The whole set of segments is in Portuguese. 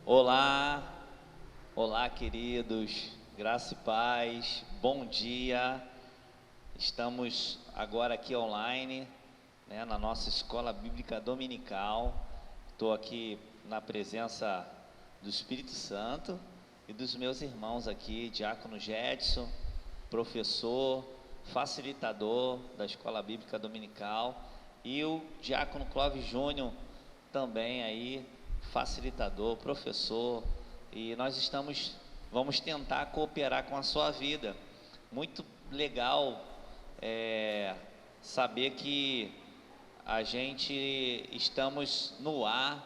Olá, olá queridos, graça e paz, bom dia. Estamos agora aqui online, na nossa escola bíblica dominical. Estou aqui na presença do Espírito Santo e dos meus irmãos aqui, Diácono Jedson, professor, facilitador da escola bíblica dominical, e o Diácono Clóvis Júnior, também aí, facilitador, professor, e nós vamos tentar cooperar com a sua vida. Muito legal saber que a gente estamos no ar,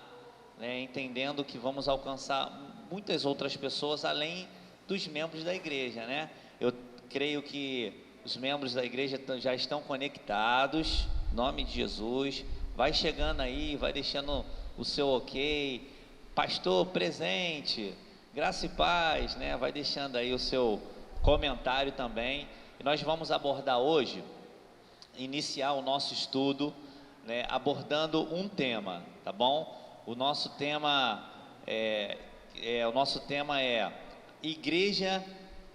entendendo que vamos alcançar muitas outras pessoas além dos membros da igreja, Eu creio que os membros da igreja já estão conectados, em nome de Jesus. Vai chegando aí, vai deixando o seu ok, pastor presente, graça e paz, vai deixando aí o seu comentário também. E nós vamos abordar hoje, iniciar o nosso estudo, abordando um tema, tá bom? O nosso tema é Igreja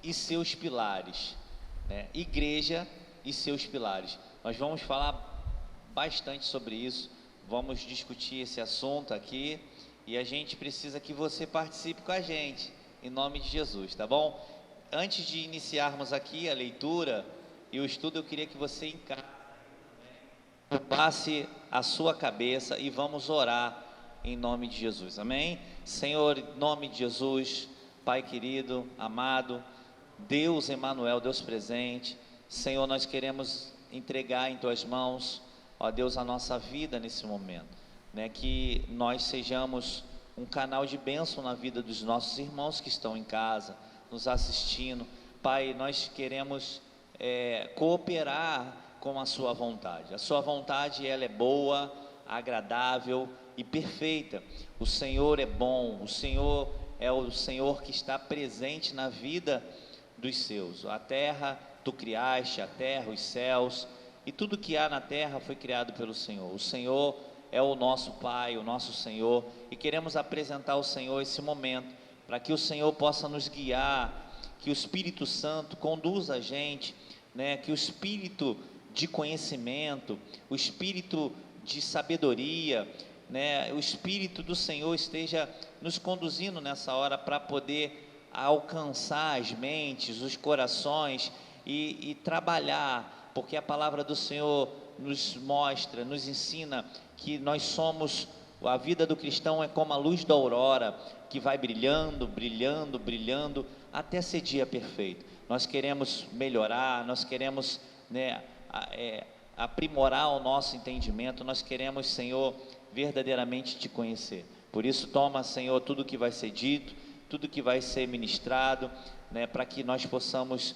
e seus pilares, Igreja e seus pilares. Nós vamos falar bastante sobre isso, vamos discutir esse assunto aqui, e a gente precisa que você participe com a gente, em nome de Jesus, tá bom? Antes de iniciarmos aqui a leitura e o estudo, eu queria que você passe a sua cabeça e vamos orar em nome de Jesus, amém? Senhor, em nome de Jesus, Pai querido, amado, Deus Emanuel, Deus presente, Senhor, nós queremos entregar em Tuas mãos, ó Deus, a nossa vida nesse momento, que nós sejamos um canal de bênção na vida dos nossos irmãos que estão em casa, nos assistindo. Pai, nós queremos cooperar com a Sua vontade. A Sua vontade, ela é boa, agradável e perfeita. O Senhor é bom, o Senhor é o Senhor que está presente na vida dos seus. A terra, Tu criaste a terra, os céus, e tudo que há na terra foi criado pelo Senhor. O Senhor é o nosso Pai, o nosso Senhor, e queremos apresentar ao Senhor esse momento, para que o Senhor possa nos guiar, que o Espírito Santo conduza a gente, que o Espírito de conhecimento, o Espírito de sabedoria, o Espírito do Senhor esteja nos conduzindo nessa hora, para poder alcançar as mentes, os corações, e trabalhar, porque a palavra do Senhor nos mostra, nos ensina que nós somos, a vida do cristão é como a luz da aurora, que vai brilhando, brilhando, brilhando, até ser dia perfeito. Nós queremos melhorar, nós queremos aprimorar o nosso entendimento, nós queremos, Senhor, verdadeiramente Te conhecer. Por isso, toma, Senhor, tudo que vai ser dito, tudo que vai ser ministrado, para que nós possamos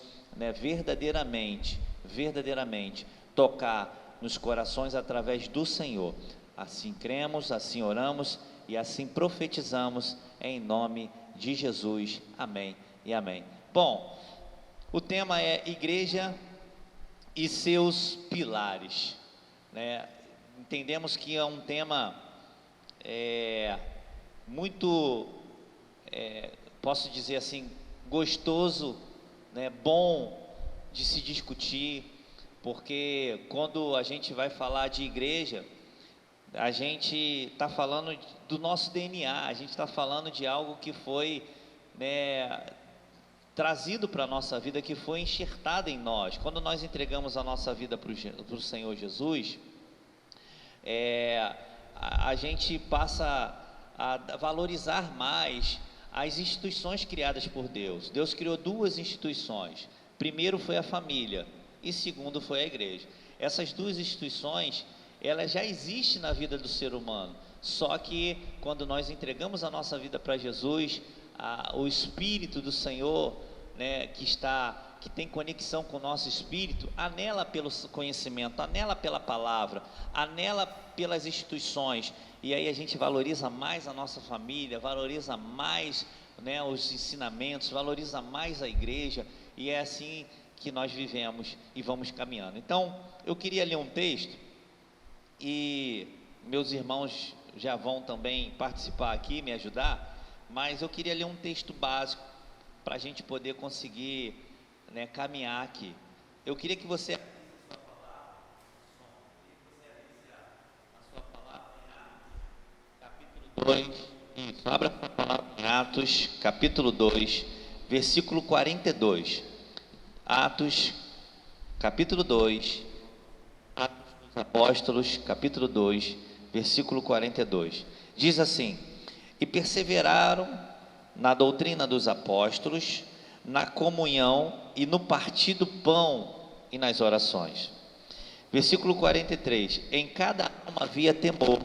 verdadeiramente tocar nos corações através do Senhor. Assim cremos, assim oramos e assim profetizamos em nome de Jesus, amém e amém. Bom, o tema é Igreja e seus pilares, Entendemos que é um tema muito, posso dizer assim, gostoso, bom de se discutir, porque quando a gente vai falar de igreja, a gente está falando do nosso DNA, a gente está falando de algo que foi trazido para a nossa vida, que foi enxertado em nós. Quando nós entregamos a nossa vida para o Senhor Jesus, a gente passa a valorizar mais as instituições criadas por Deus. Deus criou duas instituições. Primeiro foi a família e segundo foi a igreja. Essas duas instituições, elas já existem na vida do ser humano, só que quando nós entregamos a nossa vida para Jesus, o Espírito do Senhor, que tem conexão com o nosso espírito, anela pelo conhecimento, anela pela palavra, anela pelas instituições, e aí a gente valoriza mais a nossa família, valoriza mais os ensinamentos, valoriza mais a igreja, e é assim que nós vivemos e vamos caminhando. Então, eu queria ler um texto, e meus irmãos já vão também participar aqui, me ajudar, mas eu queria ler um texto básico para a gente poder conseguir, né, caminhar aqui. Eu queria que você isso, abra a palavra em Atos, capítulo 2, versículo 42. Atos, capítulo 2, Atos dos Apóstolos, capítulo 2, versículo 42. Diz assim: e perseveraram na doutrina dos apóstolos, na comunhão e no partir do pão e nas orações. Versículo 43. Em cada alma havia temor,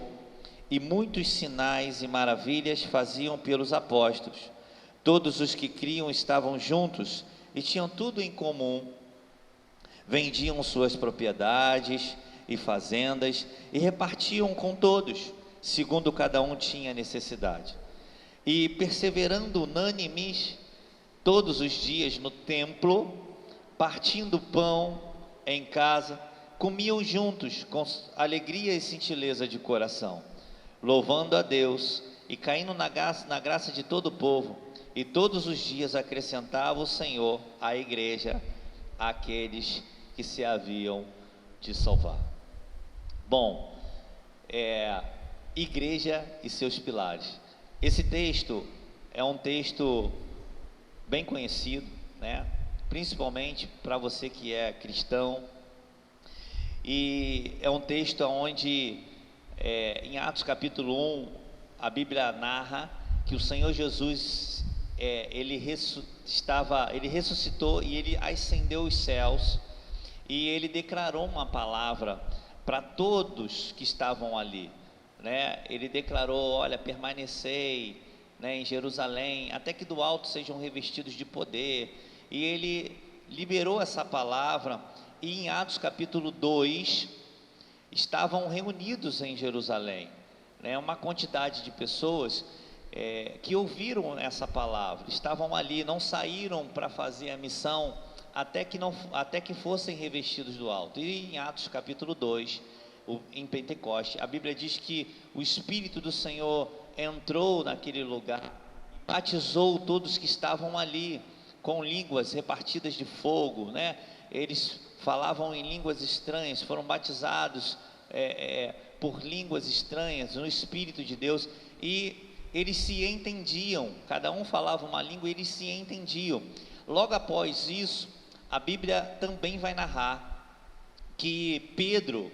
e muitos sinais e maravilhas faziam pelos apóstolos. Todos os que criam estavam juntos e tinham tudo em comum. Vendiam suas propriedades e fazendas e repartiam com todos, segundo cada um tinha necessidade. E perseverando unânimes todos os dias no templo, partindo pão em casa, comiam juntos com alegria e cintileza de coração, louvando a Deus e caindo na graça de todo o povo. E todos os dias acrescentava o Senhor à igreja aqueles que se haviam de salvar. Bom, igreja e seus pilares. Esse texto é um texto bem conhecido, né? Principalmente para você que é cristão, e é um texto onde, em Atos capítulo 1, a Bíblia narra que o Senhor Jesus, ele ressuscitou e ele ascendeu os céus, e ele declarou uma palavra para todos que estavam ali, né? Ele declarou: olha, permanecei, né, em Jerusalém, até que do alto sejam revestidos de poder. E ele liberou essa palavra, e em Atos capítulo 2, estavam reunidos em Jerusalém, né, uma quantidade de pessoas que ouviram essa palavra, estavam ali, não saíram para fazer a missão, até que fossem revestidos do alto. E em Atos capítulo 2, em Pentecoste, a Bíblia diz que o Espírito do Senhor entrou naquele lugar, batizou todos que estavam ali com línguas repartidas de fogo, né? Eles falavam em línguas estranhas, foram batizados por línguas estranhas no Espírito de Deus, e eles se entendiam, cada um falava uma língua e eles se entendiam. Logo após isso, a Bíblia também vai narrar que Pedro,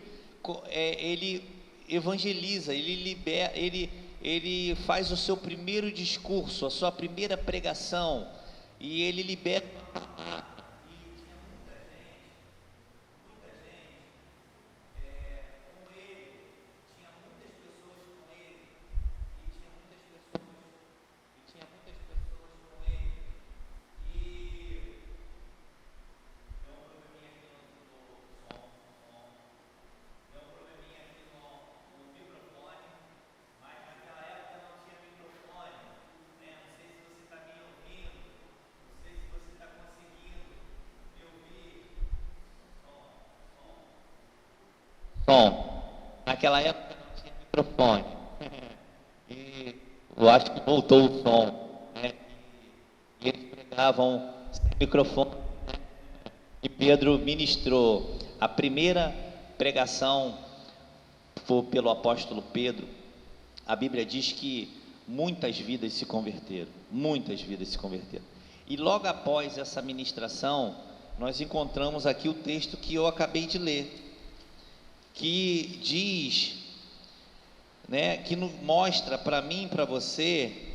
ele evangeliza, ele faz o seu primeiro discurso, a sua primeira pregação, e ele liberta. Som. Naquela época não tinha microfone. E eu acho que voltou o som, né? E eles pregavam sem microfone. E Pedro ministrou a primeira pregação, foi pelo apóstolo Pedro. A Bíblia diz que muitas vidas se converteram, muitas vidas se converteram. E logo após essa ministração, nós encontramos aqui o texto que eu acabei de ler, que diz, né, que mostra para mim e para você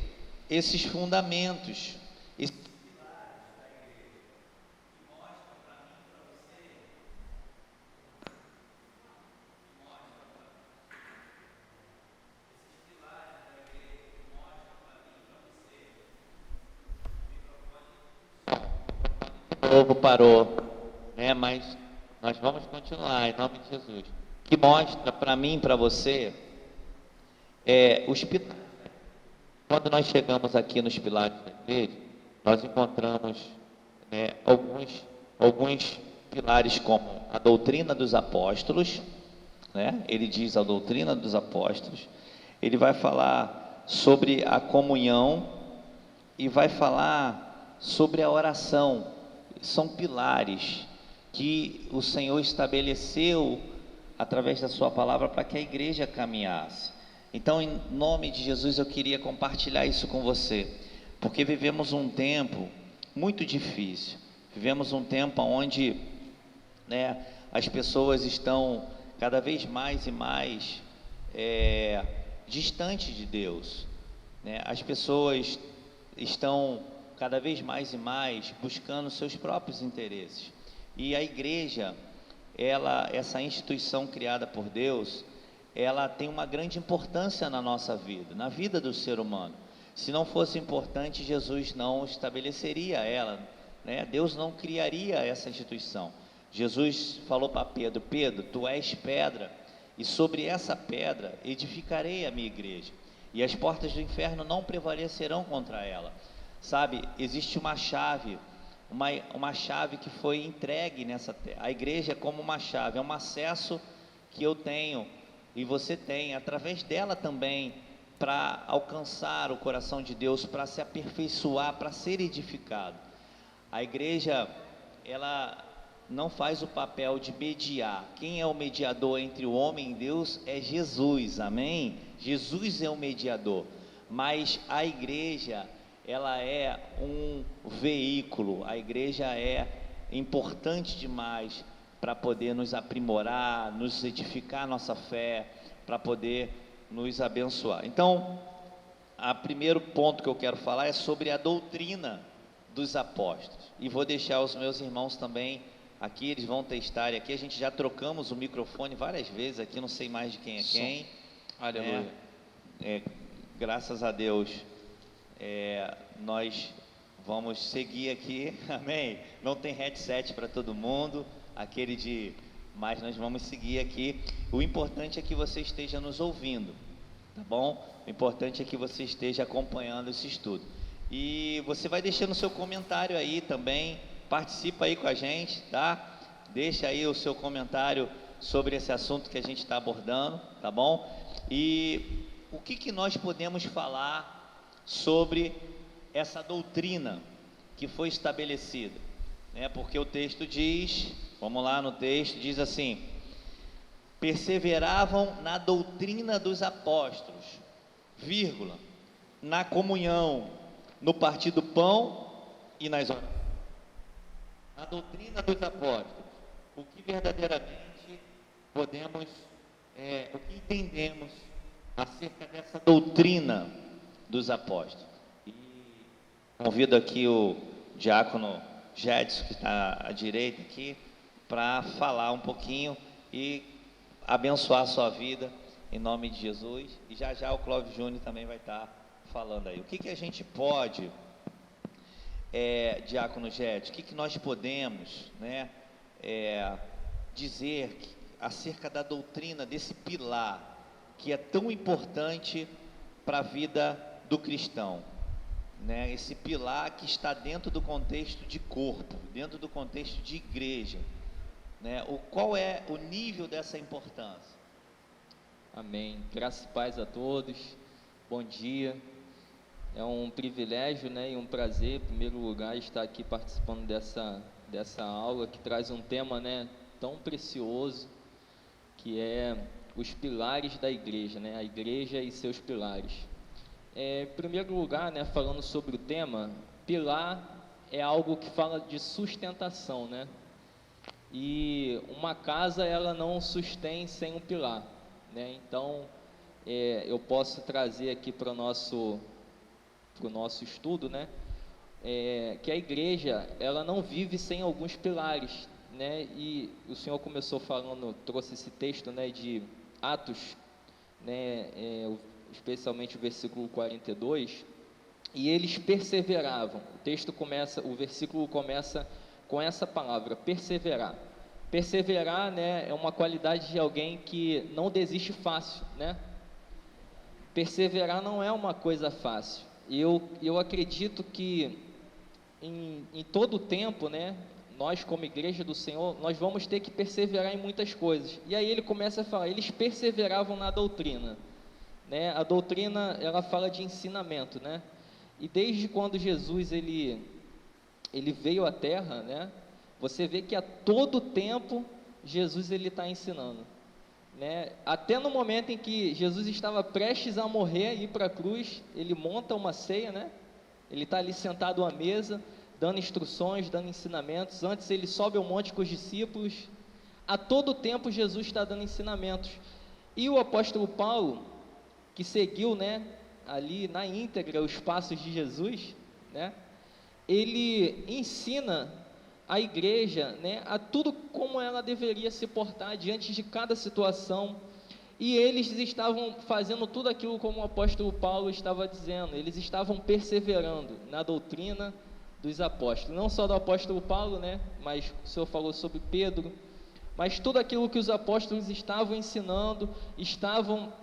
esses fundamentos, o povo parou, né? Mas nós vamos continuar em nome de Jesus. Que mostra para mim e para você os pilares. Quando nós chegamos aqui nos pilares da igreja, nós encontramos, né, alguns pilares, como a doutrina dos apóstolos, né? Ele diz a doutrina dos apóstolos. Ele vai falar sobre a comunhão e vai falar sobre a oração. São pilares que o Senhor estabeleceu através da sua palavra para que a igreja caminhasse. Então, em nome de Jesus, eu queria compartilhar isso com você, porque vivemos um tempo muito difícil. Vivemos um tempo onde, né, as pessoas estão cada vez mais e mais distantes de Deus, né? As pessoas estão cada vez mais e mais buscando seus próprios interesses. E a igreja, essa instituição criada por Deus, ela tem uma grande importância na nossa vida, na vida do ser humano. Se não fosse importante, Jesus não estabeleceria ela, né? Deus não criaria essa instituição. Jesus falou para Pedro: Pedro, tu és pedra, e sobre essa pedra edificarei a minha igreja, e as portas do inferno não prevalecerão contra ela. Sabe, existe uma chave, uma chave que foi entregue nessa terra. A igreja é como uma chave, é um acesso que eu tenho e você tem, através dela também, para alcançar o coração de Deus, para se aperfeiçoar, para ser edificado. A igreja, ela não faz o papel de mediar. Quem é o mediador entre o homem e Deus é Jesus, amém? Jesus é o mediador, mas a igreja, ela é um veículo. A igreja é importante demais para poder nos aprimorar, nos edificar a nossa fé, para poder nos abençoar. Então, o primeiro ponto que eu quero falar é sobre a doutrina dos apóstolos, e vou deixar os meus irmãos também aqui, eles vão testar aqui. A gente já trocamos o microfone várias vezes aqui, não sei mais de quem é quem. Aleluia. Graças a Deus, nós vamos seguir aqui, amém? Não tem headset para todo mundo, mas nós vamos seguir aqui. O importante é que você esteja nos ouvindo, tá bom? O importante é que você esteja acompanhando esse estudo. E você vai deixando o seu comentário aí também, participa aí com a gente, tá? Deixa aí o seu comentário sobre esse assunto que a gente está abordando, tá bom? E o que nós podemos falar sobre essa doutrina que foi estabelecida, né? Porque o texto diz, vamos lá no texto, diz assim: perseveravam na doutrina dos apóstolos, vírgula, na comunhão, no partir do pão e nas orações. A doutrina dos apóstolos, o que verdadeiramente podemos, o que entendemos acerca dessa doutrina dos apóstolos. E convido aqui o diácono Jedson, que está à direita aqui, para falar um pouquinho e abençoar a sua vida, em nome de Jesus. E já o Clóvis Júnior também vai estar falando aí. O que a gente pode, diácono Jedson, o que nós podemos, né, dizer acerca da doutrina, desse pilar que é tão importante para a vida do cristão, né? Esse pilar que está dentro do contexto de corpo, dentro do contexto de igreja, né? Qual é o nível dessa importância? Amém. Graças e paz a todos. Bom dia. É um privilégio, né, e um prazer, em primeiro lugar, estar aqui participando dessa aula que traz um tema, né, tão precioso, que é os pilares da igreja, né, a igreja e seus pilares. Em primeiro lugar, né, falando sobre o tema, pilar é algo que fala de sustentação, né? E uma casa, ela não sustém sem um pilar, né? Então, eu posso trazer aqui para o nosso estudo, né? Que a igreja, ela não vive sem alguns pilares, né? E o Senhor começou falando, trouxe esse texto, né, de Atos, né, especialmente o versículo 42, e eles perseveravam. O versículo começa com essa palavra, perseverar. Perseverar, né, é uma qualidade de alguém que não desiste fácil, né? Perseverar não é uma coisa fácil. Eu acredito que em todo o tempo, né, nós como igreja do Senhor, nós vamos ter que perseverar em muitas coisas. E aí ele começa a falar, eles perseveravam na doutrina, né? A doutrina, ela fala de ensinamento, né? E desde quando Jesus ele veio à Terra, né? Você vê que a todo tempo Jesus ele está ensinando, né? Até no momento em que Jesus estava prestes a morrer e ir para a cruz, ele monta uma ceia, né? Ele está ali sentado à mesa, dando instruções, dando ensinamentos. Antes ele sobe ao monte com os discípulos. A todo tempo Jesus está dando ensinamentos. E o apóstolo Paulo, que seguiu, né, ali na íntegra os passos de Jesus, né, ele ensina a igreja, né, a tudo como ela deveria se portar diante de cada situação. E eles estavam fazendo tudo aquilo como o apóstolo Paulo estava dizendo. Eles estavam perseverando na doutrina dos apóstolos, não só do apóstolo Paulo, né, mas o Senhor falou sobre Pedro, mas tudo aquilo que os apóstolos estavam ensinando, estavam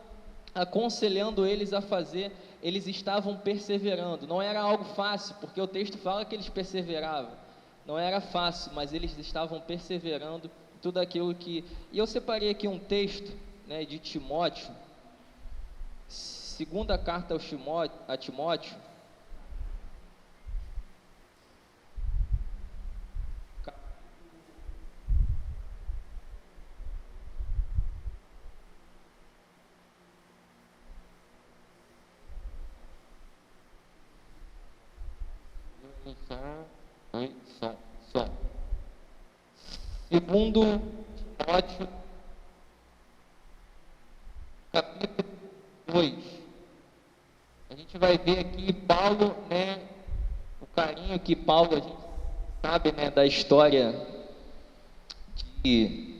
aconselhando eles a fazer, eles estavam perseverando. Não era algo fácil, porque o texto fala que eles perseveravam. Não era fácil, mas eles estavam perseverando em tudo aquilo que... E eu separei aqui um texto, né, de Timóteo, segunda carta a Timóteo, segundo Timóteo, capítulo 2, a gente vai ver aqui Paulo, né, o carinho que Paulo, a gente sabe, né, da história de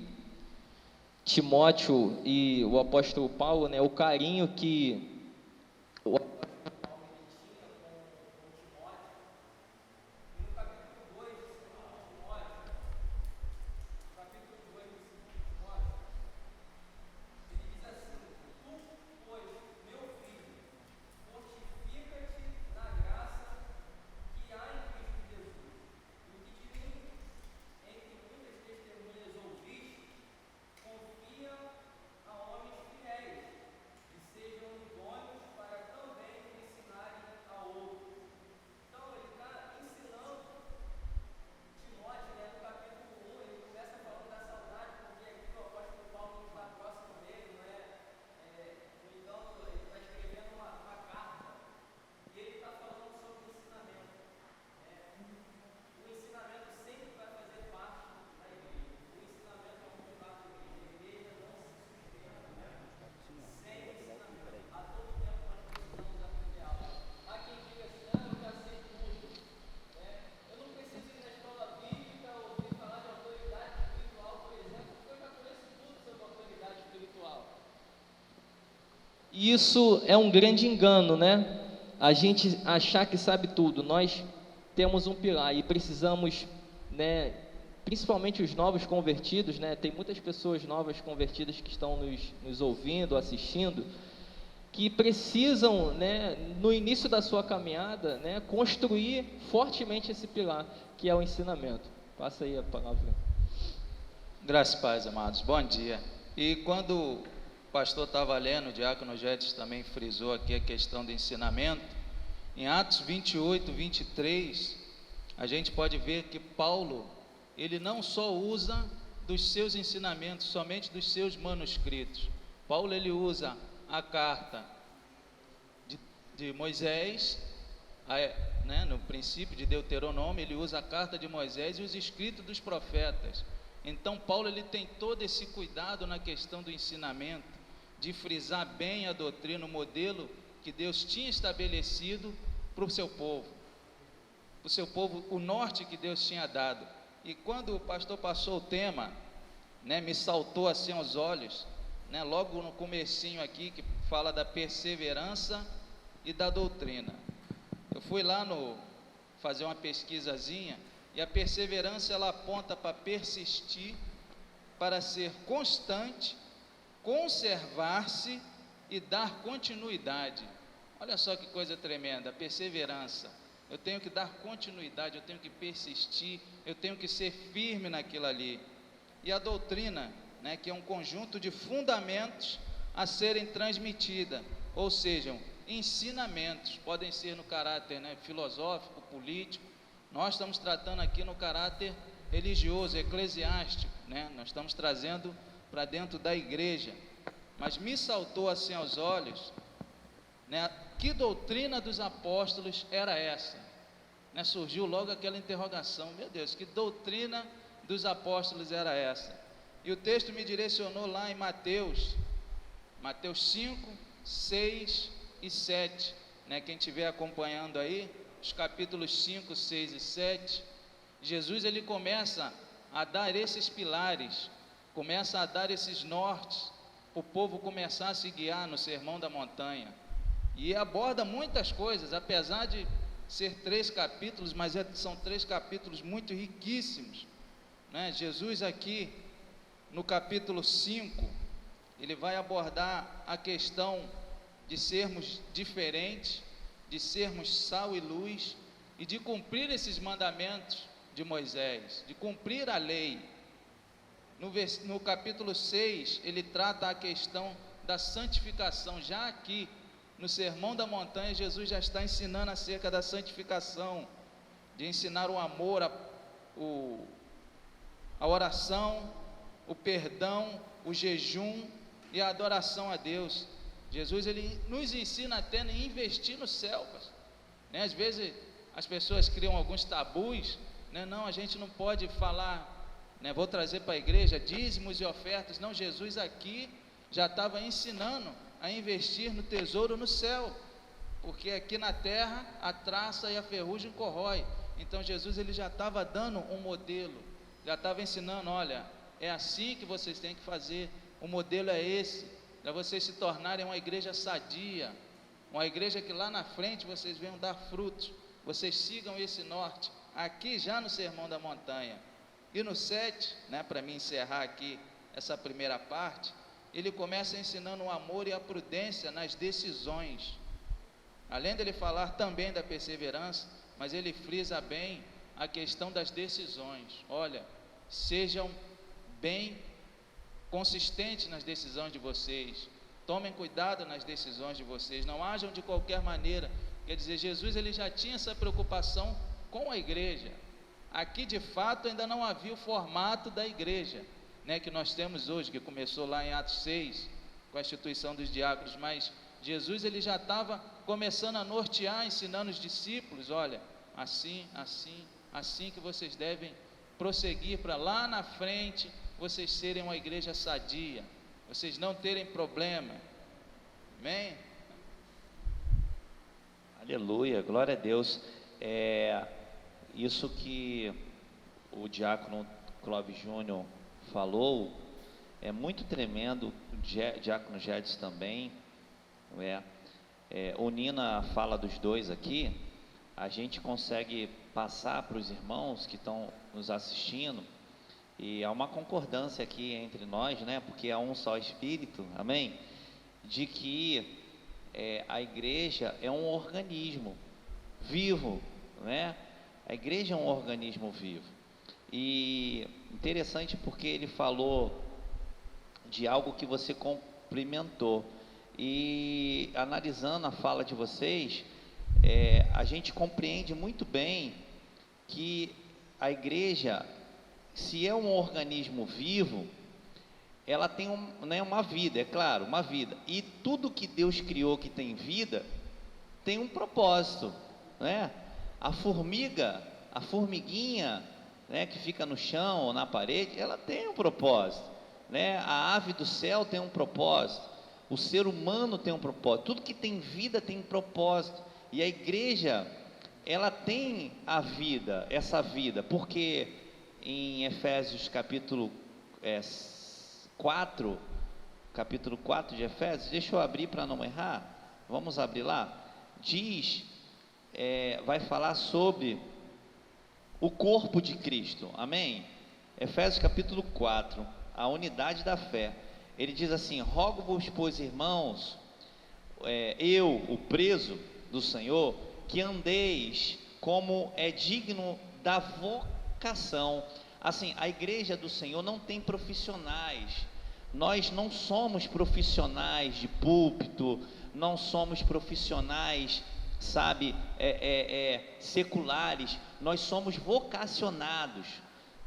Timóteo e o apóstolo Paulo, né, o carinho que o Isso é um grande engano, né? A gente achar que sabe tudo. Nós temos um pilar e precisamos, né? Principalmente os novos convertidos, né? Tem muitas pessoas novas convertidas que estão nos ouvindo, assistindo, que precisam, né? No início da sua caminhada, né? Construir fortemente esse pilar, que é o ensinamento. Passa aí a palavra. Graças e paz, amados. Bom dia. E quando o pastor estava lendo, o diácono Gétis também frisou aqui a questão do ensinamento, em Atos 28, 23, a gente pode ver que Paulo, ele não só usa dos seus ensinamentos, somente dos seus manuscritos. Paulo, ele usa a carta de Moisés, né, no princípio de Deuteronômio, ele usa a carta de Moisés e os escritos dos profetas. Então Paulo, ele tem todo esse cuidado na questão do ensinamento, de frisar bem a doutrina, o modelo que Deus tinha estabelecido para o seu povo, o norte que Deus tinha dado. E quando o pastor passou o tema, né, me saltou assim aos olhos, né, logo no comecinho aqui, que fala da perseverança e da doutrina. Eu fui lá fazer uma pesquisazinha, e a perseverança, ela aponta para persistir, para ser constante, conservar-se e dar continuidade. Olha só que coisa tremenda, a perseverança. Eu tenho que dar continuidade, eu tenho que persistir, eu tenho que ser firme naquilo ali. E a doutrina, né, que é um conjunto de fundamentos a serem transmitidas, ou seja, ensinamentos, podem ser no caráter, né, filosófico, político. Nós estamos tratando aqui no caráter religioso, eclesiástico, né? Nós estamos trazendo para dentro da igreja. Mas me saltou assim aos olhos, né, que doutrina dos apóstolos era essa? Né, surgiu logo aquela interrogação: meu Deus, que doutrina dos apóstolos era essa? E o texto me direcionou lá em Mateus 5, 6 e 7, né? Quem estiver acompanhando aí, os capítulos 5, 6 e 7, Jesus ele começa a dar esses pilares, começa a dar esses nortes, o povo começar a se guiar no Sermão da Montanha, e aborda muitas coisas, apesar de ser 3 capítulos, mas são 3 capítulos muito riquíssimos, né? Jesus aqui, no capítulo 5, ele vai abordar a questão de sermos diferentes, de sermos sal e luz, e de cumprir esses mandamentos de Moisés, de cumprir a lei. No capítulo 6, ele trata a questão da santificação. Já aqui, no Sermão da Montanha, Jesus já está ensinando acerca da santificação, de ensinar o amor, a oração, o perdão, o jejum e a adoração a Deus. Jesus ele nos ensina até a investir no céu, né? Às vezes as pessoas criam alguns tabus, né? Não, a gente não pode falar, né, vou trazer para a igreja dízimos e ofertas. Não, Jesus aqui já estava ensinando a investir no tesouro no céu, porque aqui na terra a traça e a ferrugem corrói. Então Jesus ele já estava dando um modelo, já estava ensinando: olha, é assim que vocês têm que fazer, o modelo é esse, para vocês se tornarem uma igreja sadia, uma igreja que lá na frente vocês venham dar frutos, vocês sigam esse norte, aqui já no Sermão da Montanha. E no 7, né, para mim encerrar aqui essa primeira parte, ele começa ensinando o amor e a prudência nas decisões, além dele falar também da perseverança, mas ele frisa bem a questão das decisões. Olha, sejam bem consistentes nas decisões de vocês, tomem cuidado nas decisões de vocês, não ajam de qualquer maneira. Quer dizer, Jesus ele já tinha essa preocupação com a igreja. Aqui de fato ainda não havia o formato da igreja, né, que nós temos hoje, que começou lá em Atos 6, com a instituição dos diáconos, mas Jesus ele já estava começando a nortear, ensinando os discípulos: olha, assim, assim, assim que vocês devem prosseguir para lá na frente vocês serem uma igreja sadia, vocês não terem problema. Amém? Aleluia, glória a Deus. Isso que o diácono Clóvis Júnior falou é muito tremendo, o diácono Gédes também, unindo a fala dos dois aqui, a gente consegue passar para os irmãos que estão nos assistindo, e há uma concordância aqui entre nós, né, porque há um só Espírito, amém? De que a igreja é um organismo vivo, né? A igreja é um organismo vivo. E interessante porque ele falou de algo que você complementou, e analisando a fala de vocês, a gente compreende muito bem que a igreja, se é um organismo vivo, ela tem uma vida, é claro, uma vida, e tudo que Deus criou que tem vida, tem um propósito, né? A formiguinha, né, que fica no chão ou na parede, ela tem um propósito, né? A ave do céu tem um propósito, o ser humano tem um propósito, tudo que tem vida tem um propósito, e a igreja, ela tem a vida, essa vida, porque em Efésios capítulo 4 de Efésios, deixa eu abrir para não errar, vamos abrir lá, diz, vai falar sobre o corpo de Cristo, amém? Efésios capítulo 4, a unidade da fé, ele diz assim: rogo-vos, pois, irmãos, eu, o preso do Senhor, que andeis como é digno da vocação. Assim, a igreja do Senhor não tem profissionais, nós não somos profissionais de púlpito, não somos profissionais, sabe, seculares, nós somos vocacionados.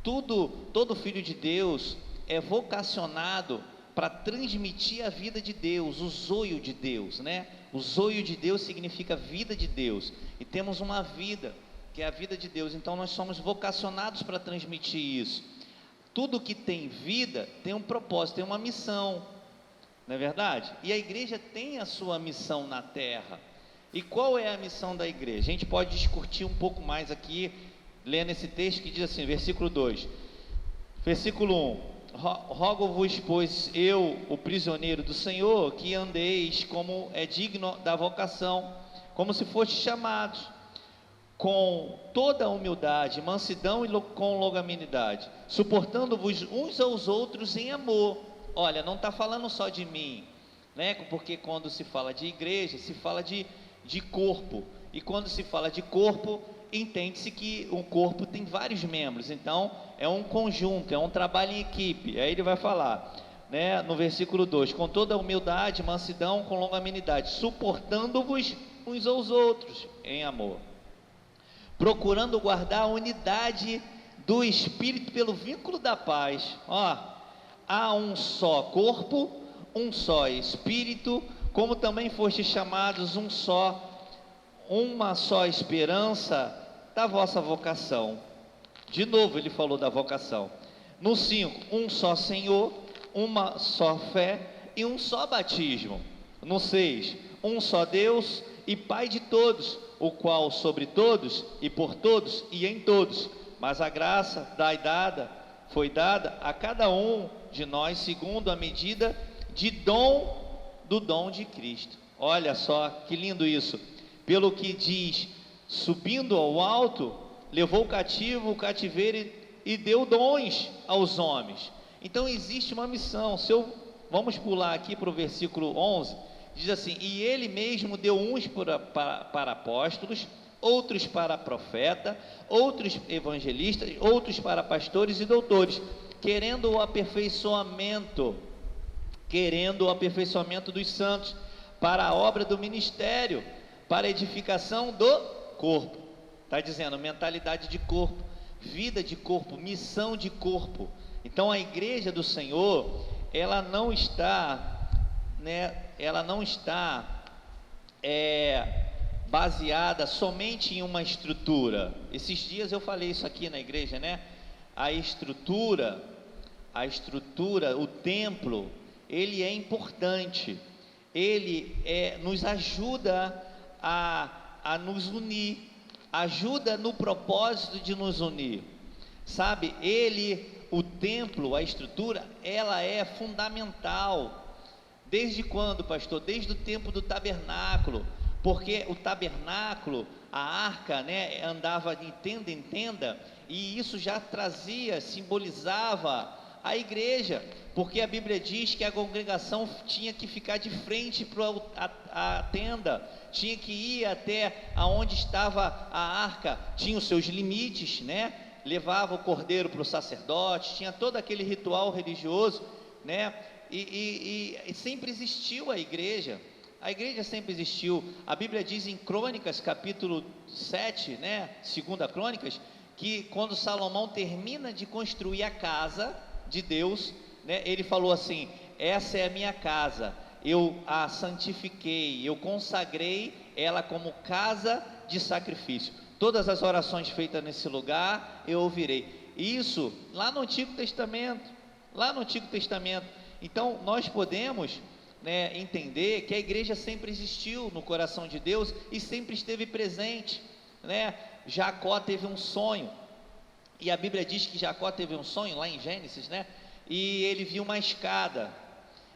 Todo filho de Deus é vocacionado para transmitir a vida de Deus, o zoio de Deus, né? O zoio de Deus significa vida de Deus, e temos uma vida, que é a vida de Deus, então nós somos vocacionados para transmitir isso. Tudo que tem vida tem um propósito, tem uma missão, não é verdade? E a igreja tem a sua missão na terra. E qual é a missão da igreja? A gente pode discutir um pouco mais aqui, lendo esse texto que diz assim, versículo 2, versículo 1, rogo-vos, pois eu, o prisioneiro do Senhor, que andeis como é digno da vocação, como se fostes chamados, com toda a humildade, mansidão e com longanimidade, suportando-vos uns aos outros em amor. Olha, não está falando só de mim, né? Porque quando se fala de igreja, se fala de corpo, e quando se fala de corpo, entende-se que um corpo tem vários membros, então é um conjunto, é um trabalho em equipe. Aí ele vai falar, né, no versículo 2, com toda a humildade, mansidão, com longanimidade, suportando-vos uns aos outros em amor, procurando guardar a unidade do Espírito pelo vínculo da paz. Há um só corpo, um só Espírito, como também fostes chamados uma só esperança da vossa vocação. De novo ele falou da vocação. No 5, um só Senhor, uma só fé e um só batismo. No 6, um só Deus e Pai de todos, o qual sobre todos e por todos e em todos, mas a graça foi dada a cada um de nós segundo a medida do dom de Cristo. Olha só que lindo isso. Pelo que diz, subindo ao alto, levou cativo o cativeiro e deu dons aos homens. Então existe uma missão. Vamos pular aqui para o versículo 11, diz assim, e ele mesmo deu uns para apóstolos, outros para profeta, outros evangelistas, outros para pastores e doutores, querendo o aperfeiçoamento dos santos, para a obra do ministério, para a edificação do corpo. Está dizendo mentalidade de corpo, vida de corpo, missão de corpo. Então a igreja do Senhor, ela não está baseada somente em uma estrutura. Esses dias eu falei isso aqui na igreja, né? A estrutura, o templo, ele é importante, ele nos ajuda a nos unir, ajuda no propósito de nos unir, sabe? O templo, a estrutura, ela é fundamental. Desde quando, pastor? Desde o tempo do tabernáculo, porque o tabernáculo, a arca, né, andava de tenda em tenda, e isso já simbolizava a igreja, porque a Bíblia diz que a congregação tinha que ficar de frente para a tenda, tinha que ir até aonde estava a arca, tinha os seus limites, né? Levava o cordeiro para o sacerdote, tinha todo aquele ritual religioso, né? E sempre existiu a igreja sempre existiu. A Bíblia diz em Crônicas, capítulo 7, né? 2 Crônicas, que quando Salomão termina de construir a casa de Deus, né, ele falou assim, essa é a minha casa, eu a santifiquei, eu consagrei ela como casa de sacrifício, todas as orações feitas nesse lugar eu ouvirei. Isso lá no Antigo Testamento, então nós podemos, né, entender que a igreja sempre existiu no coração de Deus e sempre esteve presente, né? Jacó teve um sonho, e a Bíblia diz que Jacó teve um sonho lá em Gênesis, né? E ele viu uma escada,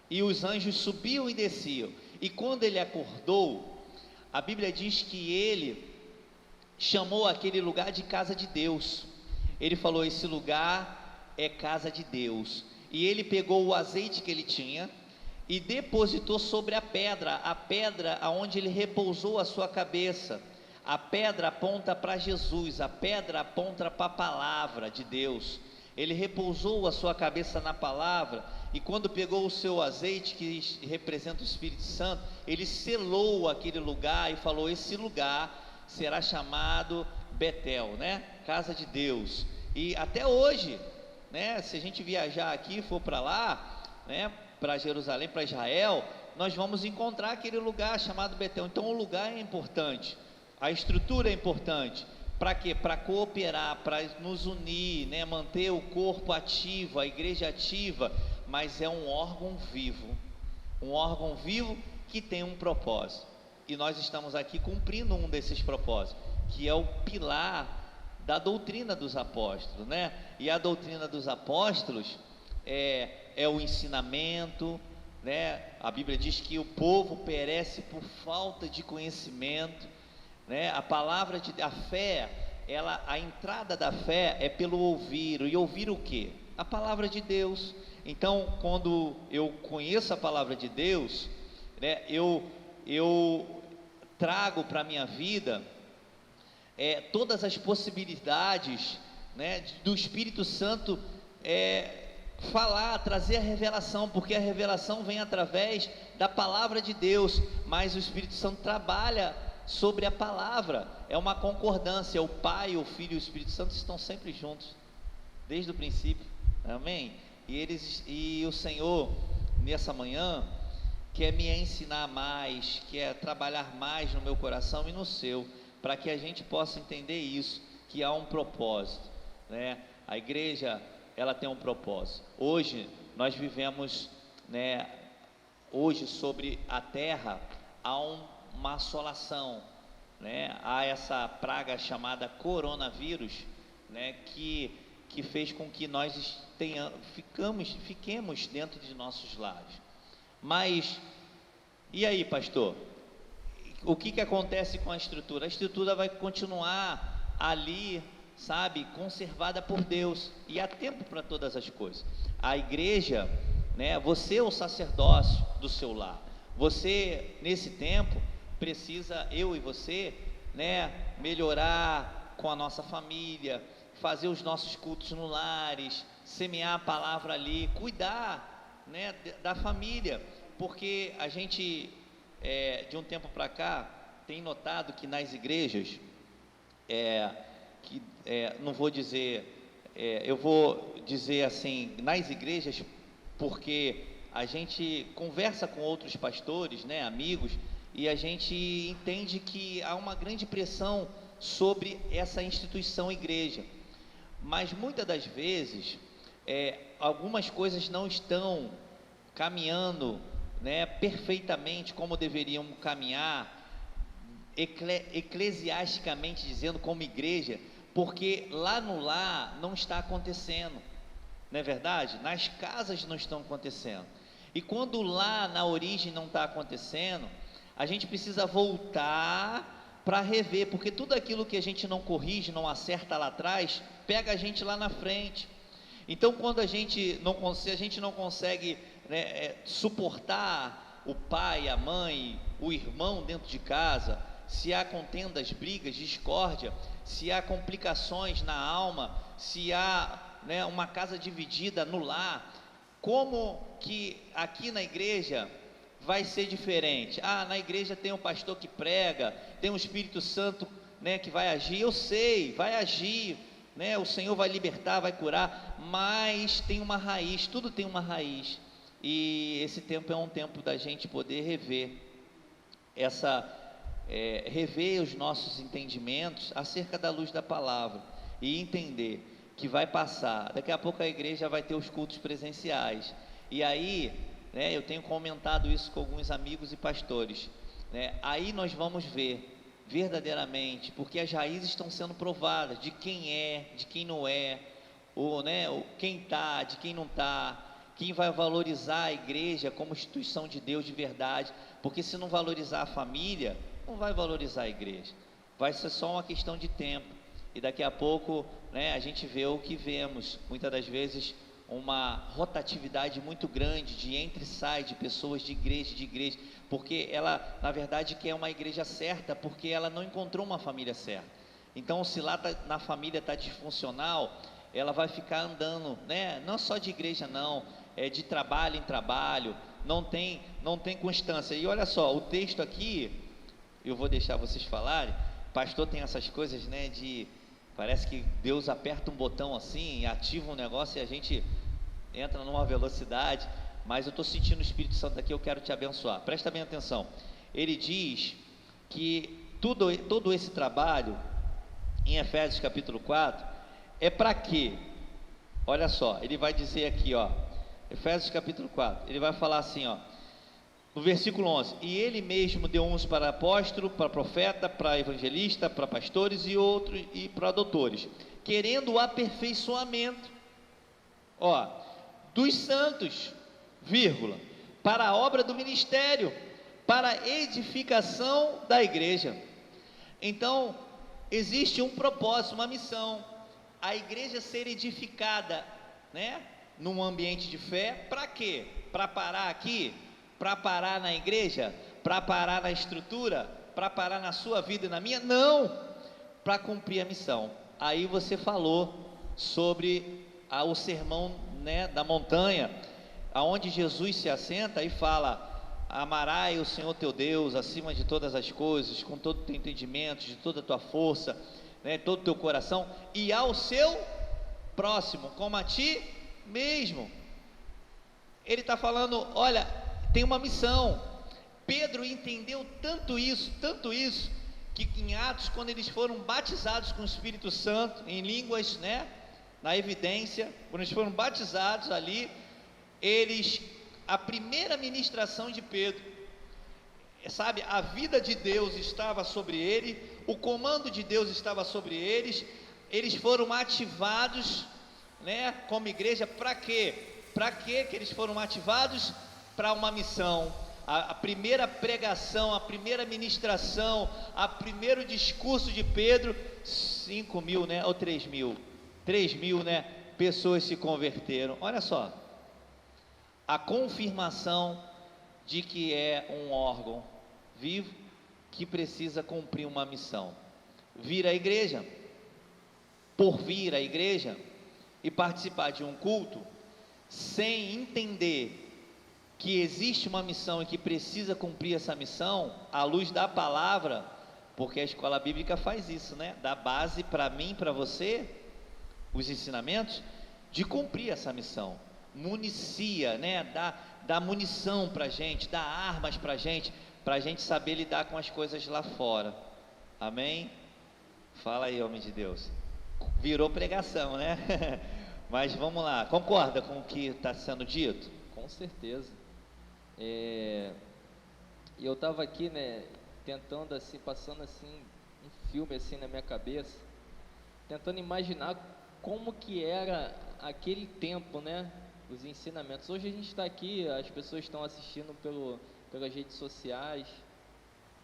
e os anjos subiam e desciam, e quando ele acordou, a Bíblia diz que ele chamou aquele lugar de casa de Deus. Ele falou, esse lugar é casa de Deus, e ele pegou o azeite que ele tinha, e depositou sobre a pedra aonde ele repousou a sua cabeça. A pedra aponta para Jesus, a pedra aponta para a palavra de Deus. Ele repousou a sua cabeça na palavra, e quando pegou o seu azeite, que representa o Espírito Santo, ele selou aquele lugar e falou: esse lugar será chamado Betel, né? Casa de Deus. E até hoje, né, se a gente viajar aqui, for para lá, né, para Jerusalém, para Israel, nós vamos encontrar aquele lugar chamado Betel. Então o lugar é importante, a estrutura é importante. Para quê? Para cooperar, para nos unir, né? Manter o corpo ativo, a igreja ativa, mas é um órgão vivo que tem um propósito, e nós estamos aqui cumprindo um desses propósitos, que é o pilar da doutrina dos apóstolos, né? E a doutrina dos apóstolos é o ensinamento, né? A Bíblia diz que o povo perece por falta de conhecimento, né? A fé, a entrada da fé é pelo ouvir, e ouvir o quê? A palavra de Deus. Então, quando eu conheço a palavra de Deus, né, eu trago para a minha vida todas as possibilidades, né, do Espírito Santo falar, trazer a revelação, porque a revelação vem através da palavra de Deus, mas o Espírito Santo trabalha sobre a palavra, é uma concordância. O Pai, o Filho e o Espírito Santo estão sempre juntos, desde o princípio, amém? E o Senhor, nessa manhã, quer me ensinar mais, quer trabalhar mais no meu coração e no seu, para que a gente possa entender isso, que há um propósito, né? A igreja, ela tem um propósito. Hoje, nós vivemos, né, hoje sobre a terra, há uma assolação, né? Há essa praga chamada coronavírus, né, que fez com que nós fiquemos dentro de nossos lares. Mas, e aí, pastor? O que acontece com a estrutura? A estrutura vai continuar ali, sabe, conservada por Deus, e há tempo para todas as coisas. A igreja, né, você é o sacerdócio do seu lar. Você, nesse tempo, precisa, eu e você, né, melhorar com a nossa família, fazer os nossos cultos no lares, semear a palavra ali, cuidar, né, da família, porque a gente, de um tempo para cá, tem notado que nas igrejas, não vou dizer, eu vou dizer assim, nas igrejas, porque a gente conversa com outros pastores, né, amigos, e a gente entende que há uma grande pressão sobre essa instituição igreja, mas muitas das vezes algumas coisas não estão caminhando, né, perfeitamente como deveriam caminhar, eclesiasticamente dizendo, como igreja, porque lá no lar não está acontecendo, não é verdade? Nas casas não estão acontecendo, e quando lá na origem não está acontecendo, a gente precisa voltar para rever, porque tudo aquilo que a gente não corrige, não acerta lá atrás, pega a gente lá na frente. Então, quando a gente não consegue, né, suportar o pai, a mãe, o irmão dentro de casa, se há contendas, brigas, discórdia, se há complicações na alma, se há, né, uma casa dividida no lar, como que aqui na igreja vai ser diferente? Na igreja tem um pastor que prega, tem um Espírito Santo, né, que vai agir. Eu sei, vai agir, né, o Senhor vai libertar, vai curar, mas tem uma raiz, tudo tem uma raiz, e esse tempo é um tempo da gente poder rever rever os nossos entendimentos acerca da luz da palavra, e entender que vai passar, daqui a pouco a igreja vai ter os cultos presenciais, e aí, né, eu tenho comentado isso com alguns amigos e pastores, né, aí nós vamos ver verdadeiramente, porque as raízes estão sendo provadas, de quem é, de quem não é, quem está, de quem não está, quem vai valorizar a igreja como instituição de Deus de verdade, porque se não valorizar a família, não vai valorizar a igreja, vai ser só uma questão de tempo, e daqui a pouco, né, a gente vê o que vemos, muitas das vezes, uma rotatividade muito grande de entra e sai de pessoas de igreja, porque ela, na verdade, quer uma igreja certa, porque ela não encontrou uma família certa. Então, se lá na família está disfuncional, ela vai ficar andando, né, não só de igreja não, é de trabalho em trabalho, não tem constância. E olha só, o texto aqui, eu vou deixar vocês falarem. Pastor tem essas coisas, né, parece que Deus aperta um botão assim, ativa um negócio e a gente entra numa velocidade, mas eu estou sentindo o Espírito Santo aqui, eu quero te abençoar. Presta bem atenção. Ele diz que todo esse trabalho, em Efésios capítulo 4, é para quê? Olha só, ele vai dizer aqui, ó, Efésios capítulo 4, ele vai falar assim, ó, no versículo 11: e ele mesmo deu uns para apóstolo, para profeta, para evangelista, para pastores e outros, e para doutores, querendo o aperfeiçoamento, ó, dos santos, vírgula, para a obra do ministério, para a edificação da igreja. Então, existe um propósito, uma missão, a igreja ser edificada, né, num ambiente de fé. Para quê? Para parar aqui? Para parar na igreja? Para parar na estrutura? Para parar na sua vida e na minha? Não! Para cumprir a missão. Aí você falou sobre o sermão, né, da montanha, aonde Jesus se assenta e fala: amarás o Senhor teu Deus acima de todas as coisas, com todo o teu entendimento, de toda a tua força, né, todo o teu coração, e ao seu próximo como a ti mesmo. Ele está falando, olha, tem uma missão. Pedro entendeu tanto isso, que em Atos, quando eles foram batizados com o Espírito Santo, em línguas, né, na evidência, quando eles foram batizados ali, a primeira ministração de Pedro, sabe, a vida de Deus estava sobre ele, o comando de Deus estava sobre eles foram ativados, né, como igreja. Para quê? Para que eles foram ativados? Para uma missão. A primeira pregação, a primeira ministração, o primeiro discurso de Pedro, 5.000, né, ou 3.000, 3.000, né, pessoas se converteram. Olha só, a confirmação de que é um órgão vivo que precisa cumprir uma missão. Vir à igreja, por vir à igreja e participar de um culto, sem entender que existe uma missão e que precisa cumprir essa missão, à luz da palavra, porque a escola bíblica faz isso, né? Dá base para mim, para você, os ensinamentos, de cumprir essa missão. Municia, né? Dá munição para a gente, dá armas para a gente saber lidar com as coisas lá fora. Amém? Fala aí, homem de Deus. Virou pregação, né? Mas vamos lá, concorda com o que está sendo dito? Com certeza. Eu estava aqui, né, tentando assim, passando assim um filme assim na minha cabeça, tentando imaginar como que era aquele tempo, né, os ensinamentos. Hoje a gente está aqui, as pessoas estão assistindo pelas redes sociais,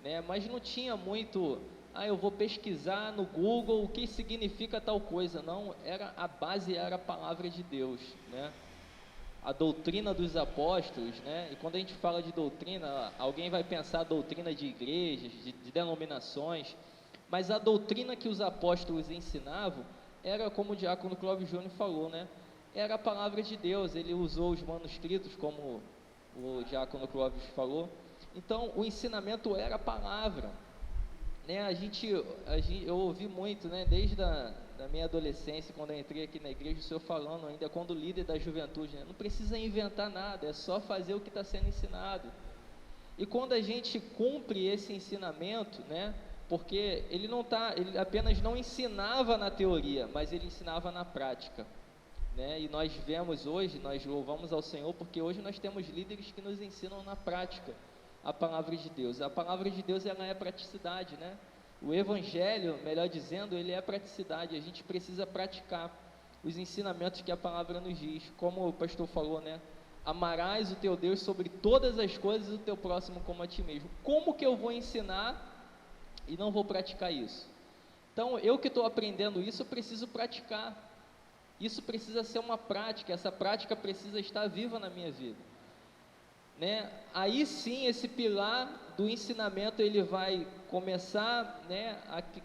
né, mas não tinha muito, eu vou pesquisar no Google o que significa tal coisa. Não, a base era a palavra de Deus, né? A doutrina dos apóstolos, né? E quando a gente fala de doutrina, alguém vai pensar doutrina de igrejas, de denominações, mas a doutrina que os apóstolos ensinavam era, como o diácono Clóvis Júnior falou, né? Era a palavra de Deus. Ele usou os manuscritos, como o diácono Clóvis falou. Então, o ensinamento era a palavra, né? Eu ouvi muito, né? Desde da minha adolescência, quando eu entrei aqui na igreja, o senhor falando ainda quando líder da juventude, né? Não precisa inventar nada, é só fazer o que está sendo ensinado. E quando a gente cumpre esse ensinamento, né? Porque ele apenas não ensinava na teoria, mas ele ensinava na prática, né? E nós vemos hoje, nós louvamos ao Senhor, porque hoje nós temos líderes que nos ensinam na prática a palavra de Deus. A palavra de Deus, ela é praticidade, né? O evangelho, melhor dizendo, ele é praticidade. A gente precisa praticar os ensinamentos que a palavra nos diz. Como o pastor falou, né? Amarás o teu Deus sobre todas as coisas e o teu próximo como a ti mesmo. Como que eu vou ensinar e não vou praticar isso? Então, eu que estou aprendendo isso, eu preciso praticar. Isso precisa ser uma prática. Essa prática precisa estar viva na minha vida, né? Aí sim, esse pilar do ensinamento, ele vai começar, né,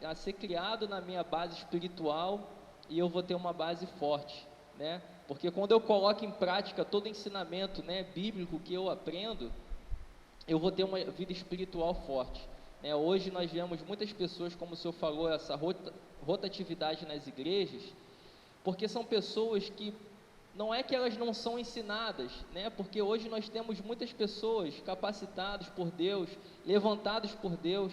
a ser criado na minha base espiritual, e eu vou ter uma base forte, né? Porque quando eu coloco em prática todo o ensinamento, né, bíblico que eu aprendo, eu vou ter uma vida espiritual forte, né? Hoje nós vemos muitas pessoas, como o senhor falou, essa rotatividade nas igrejas, porque são pessoas que não é que elas não são ensinadas, né? Porque hoje nós temos muitas pessoas capacitadas por Deus, levantadas por Deus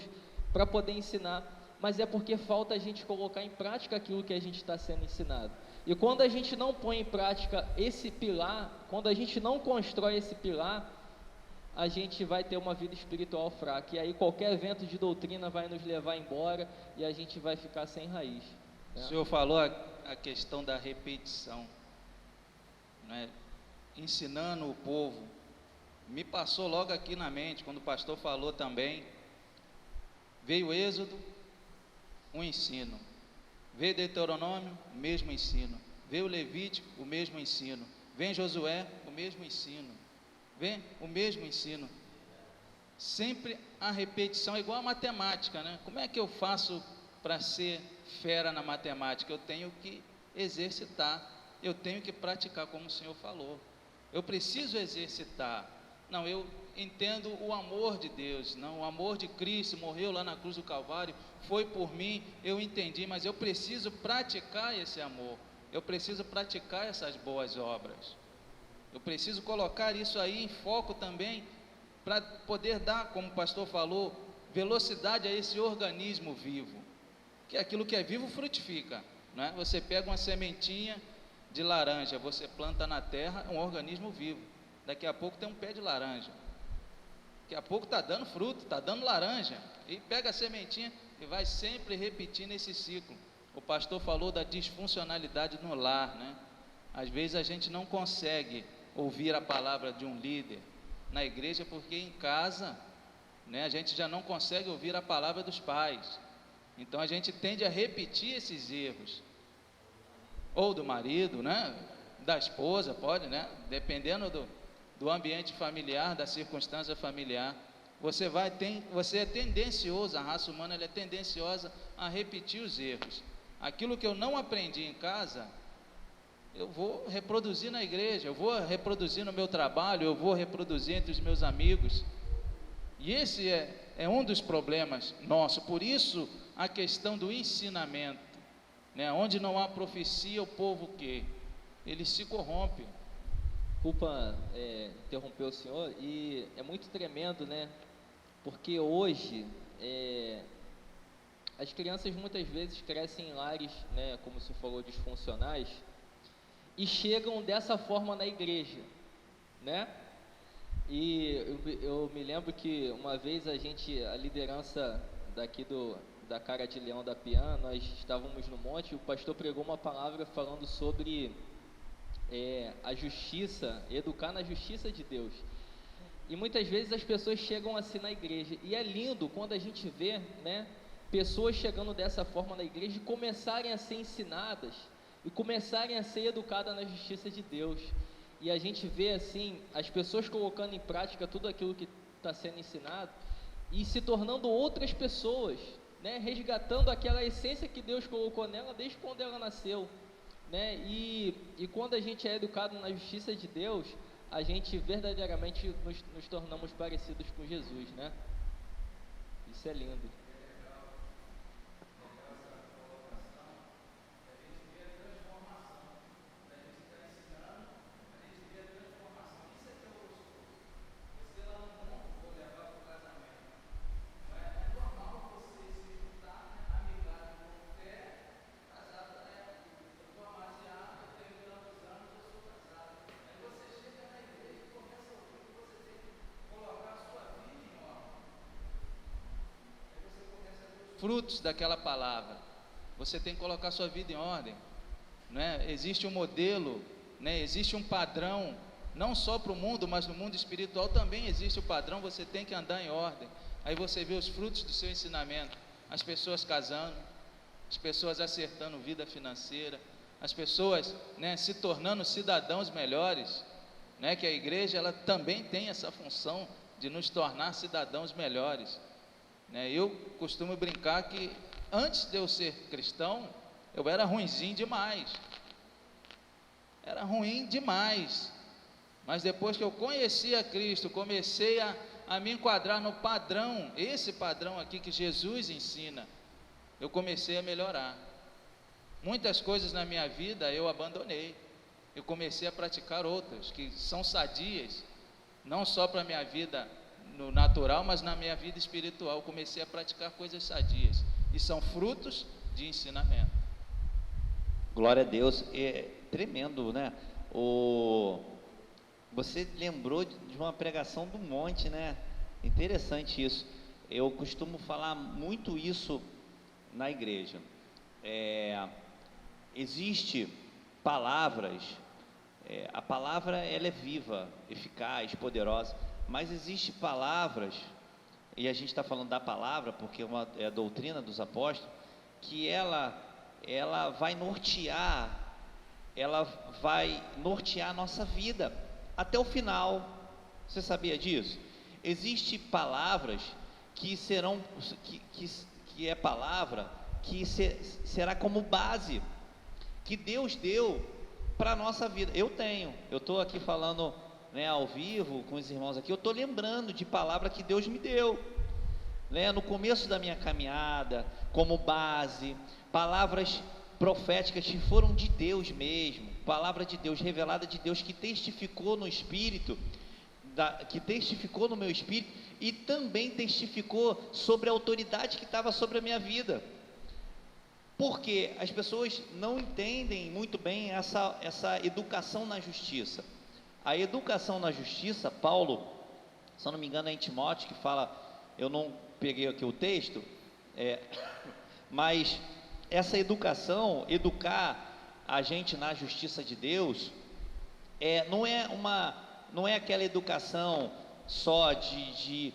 para poder ensinar, mas é porque falta a gente colocar em prática aquilo que a gente está sendo ensinado. E quando a gente não põe em prática esse pilar, quando a gente não constrói esse pilar, a gente vai ter uma vida espiritual fraca, e aí qualquer evento de doutrina vai nos levar embora, e a gente vai ficar sem raiz, né? O senhor falou a questão da repetição, né? Ensinando o povo, me passou logo aqui na mente, quando o pastor falou também, veio o Êxodo, um ensino, veio Deuteronômio, o mesmo ensino, veio Levítico, o mesmo ensino, vem Josué, o mesmo ensino, vem o mesmo ensino, sempre a repetição, é igual a matemática, né? Como é que eu faço para ser fera na matemática? Eu tenho que exercitar, eu tenho que praticar, como o senhor falou, eu preciso exercitar. Não, eu entendo o amor de Deus, não, o amor de Cristo, morreu lá na cruz do Calvário, foi por mim, eu entendi, mas eu preciso praticar esse amor, eu preciso praticar essas boas obras, eu preciso colocar isso aí em foco também, para poder dar, como o pastor falou, velocidade a esse organismo vivo, que aquilo que é vivo frutifica, não é? Você pega uma sementinha de laranja, você planta na terra, é um organismo vivo, daqui a pouco tem um pé de laranja, daqui a pouco está dando fruto, está dando laranja, e pega a sementinha e vai sempre repetindo esse ciclo. O pastor falou da disfuncionalidade no lar, né? Às vezes a gente não consegue ouvir a palavra de um líder na igreja, porque em casa, né, a gente já não consegue ouvir a palavra dos pais, então a gente tende a repetir esses erros, ou do marido, né, da esposa, pode, né, dependendo do ambiente familiar, da circunstância familiar, você é tendencioso, a raça humana ela é tendenciosa a repetir os erros. Aquilo que eu não aprendi em casa, eu vou reproduzir na igreja, eu vou reproduzir no meu trabalho, eu vou reproduzir entre os meus amigos, e esse é um dos problemas nossos. Por isso a questão do ensinamento, né? Onde não há profecia, o povo que? Ele se corrompe. Desculpa interromper o senhor, e é muito tremendo, né? Porque hoje as crianças muitas vezes crescem em lares, né, como o senhor falou, disfuncionais, e chegam dessa forma na igreja, né? E eu me lembro que uma vez a liderança daqui da Cara de Leão da Pian, nós estávamos no monte, e o pastor pregou uma palavra falando sobre a justiça, educar na justiça de Deus. E muitas vezes as pessoas chegam assim na igreja, e é lindo quando a gente vê, né, pessoas chegando dessa forma na igreja e começarem a ser ensinadas, e começarem a ser educadas na justiça de Deus, e a gente vê assim, as pessoas colocando em prática tudo aquilo que está sendo ensinado, e se tornando outras pessoas, né, resgatando aquela essência que Deus colocou nela desde quando ela nasceu, né, e quando a gente é educado na justiça de Deus, a gente verdadeiramente nos tornamos parecidos com Jesus, né? Isso é lindo. Frutos daquela palavra, você tem que colocar sua vida em ordem, né? Existe um modelo, né? Existe um padrão, não só para o mundo, mas no mundo espiritual também existe o padrão, você tem que andar em ordem. Aí você vê os frutos do seu ensinamento, as pessoas casando, as pessoas acertando vida financeira, as pessoas, né, se tornando cidadãos melhores, né? Que a igreja ela também tem essa função de nos tornar cidadãos melhores. Eu costumo brincar que antes de eu ser cristão, eu era ruinzinho demais. era ruim demais. Mas depois que eu conheci a Cristo, comecei a me enquadrar no padrão, esse padrão aqui que Jesus ensina, eu comecei a melhorar. Muitas coisas na minha vida eu abandonei, eu comecei a praticar outras, que são sadias, não só para a minha vida no natural, mas na minha vida espiritual, eu comecei a praticar coisas sadias, e são frutos de ensinamento. Glória a Deus, é tremendo, né? Você lembrou de uma pregação do monte, né? Interessante isso. Eu costumo falar muito isso na igreja. Existe palavras, a palavra ela é viva, eficaz, poderosa, mas existe palavras, e a gente está falando da palavra porque é a doutrina dos apóstolos, que ela vai nortear a nossa vida até o final. Você sabia disso? Existem palavras que serão, que é palavra que será como base, que Deus deu para a nossa vida. Eu estou aqui falando, né, ao vivo com os irmãos aqui, eu estou lembrando de palavra que Deus me deu, né, no começo da minha caminhada, como base, palavras proféticas que foram de Deus mesmo, palavra de Deus, revelada de Deus, que testificou no Espírito, que testificou no meu Espírito, e também testificou sobre a autoridade que estava sobre a minha vida, porque as pessoas não entendem muito bem essa educação na justiça. A educação na justiça, Paulo, se eu não me engano é em Timóteo que fala, eu não peguei aqui o texto, mas essa educação, educar a gente na justiça de Deus, não é aquela educação só de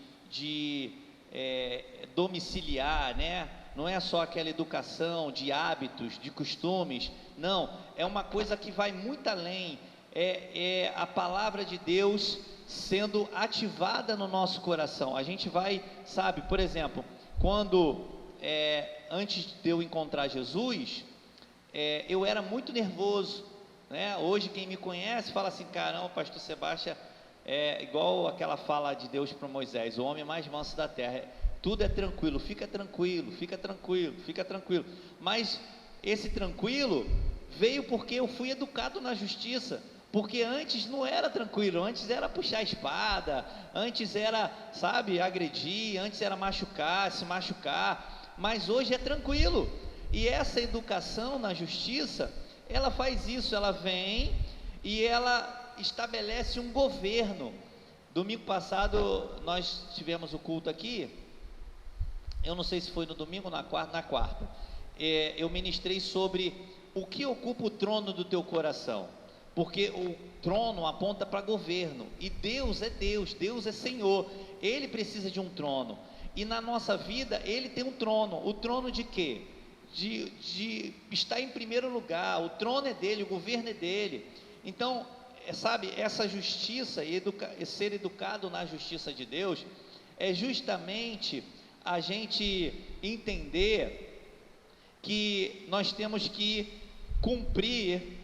domiciliar, né? Não é só aquela educação de hábitos, de costumes, não, é uma coisa que vai muito além, é a palavra de Deus sendo ativada no nosso coração. A gente vai, sabe, por exemplo, quando, antes de eu encontrar Jesus, eu era muito nervoso, né? Hoje quem me conhece fala assim, caramba, pastor Sebastião é igual aquela fala de Deus para Moisés, o homem mais manso da terra, tudo é tranquilo, fica tranquilo, fica tranquilo, fica tranquilo. Mas esse tranquilo veio porque eu fui educado na justiça, porque antes não era tranquilo, antes era puxar a espada, antes era, sabe, agredir, antes era se machucar, mas hoje é tranquilo. E essa educação na justiça, ela faz isso, ela vem e ela estabelece um governo. Domingo passado nós tivemos o culto aqui, eu não sei se foi no domingo ou na quarta, eu ministrei sobre o que ocupa o trono do teu coração, porque o trono aponta para governo, e Deus é Deus, Deus é Senhor, Ele precisa de um trono, e na nossa vida Ele tem um trono. O trono de quê? De estar em primeiro lugar. O trono é dele, o governo é dele. Então, sabe, essa justiça e ser educado na justiça de Deus é justamente a gente entender que nós temos que cumprir,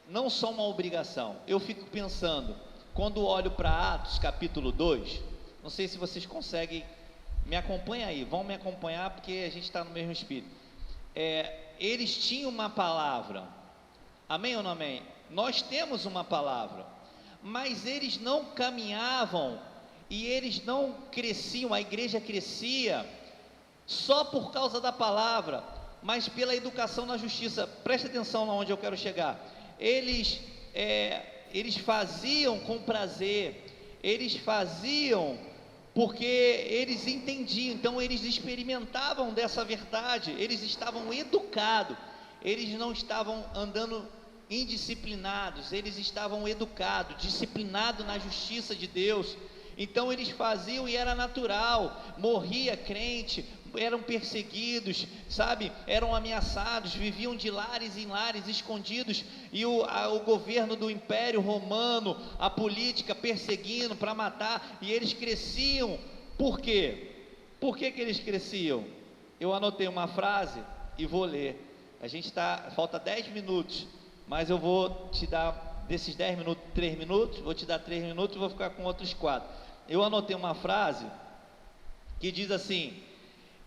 não só uma obrigação. Eu fico pensando, quando olho para Atos capítulo 2, não sei se vocês conseguem, me acompanha aí, vão me acompanhar porque a gente está no mesmo espírito. Eles tinham uma palavra, amém ou não amém? Nós temos uma palavra, mas eles não caminhavam e eles não cresciam, a igreja crescia só por causa da palavra, mas pela educação na justiça. Preste atenção onde eu quero chegar. Eles faziam com prazer, eles faziam porque eles entendiam, então eles experimentavam dessa verdade, eles estavam educados, eles não estavam andando indisciplinados, eles estavam educados, disciplinados na justiça de Deus. Então eles faziam e era natural, morria crente, eram perseguidos, sabe, eram ameaçados, viviam de lares em lares escondidos, e o governo do Império Romano, a política perseguindo para matar, e eles cresciam. Por quê? Por que eles cresciam? Eu anotei uma frase e vou ler. Falta 10 minutos mas eu vou te dar, desses 10 minutos, 3 minutos, vou te dar 3 minutos e vou ficar com outros 4. Eu anotei uma frase que diz assim: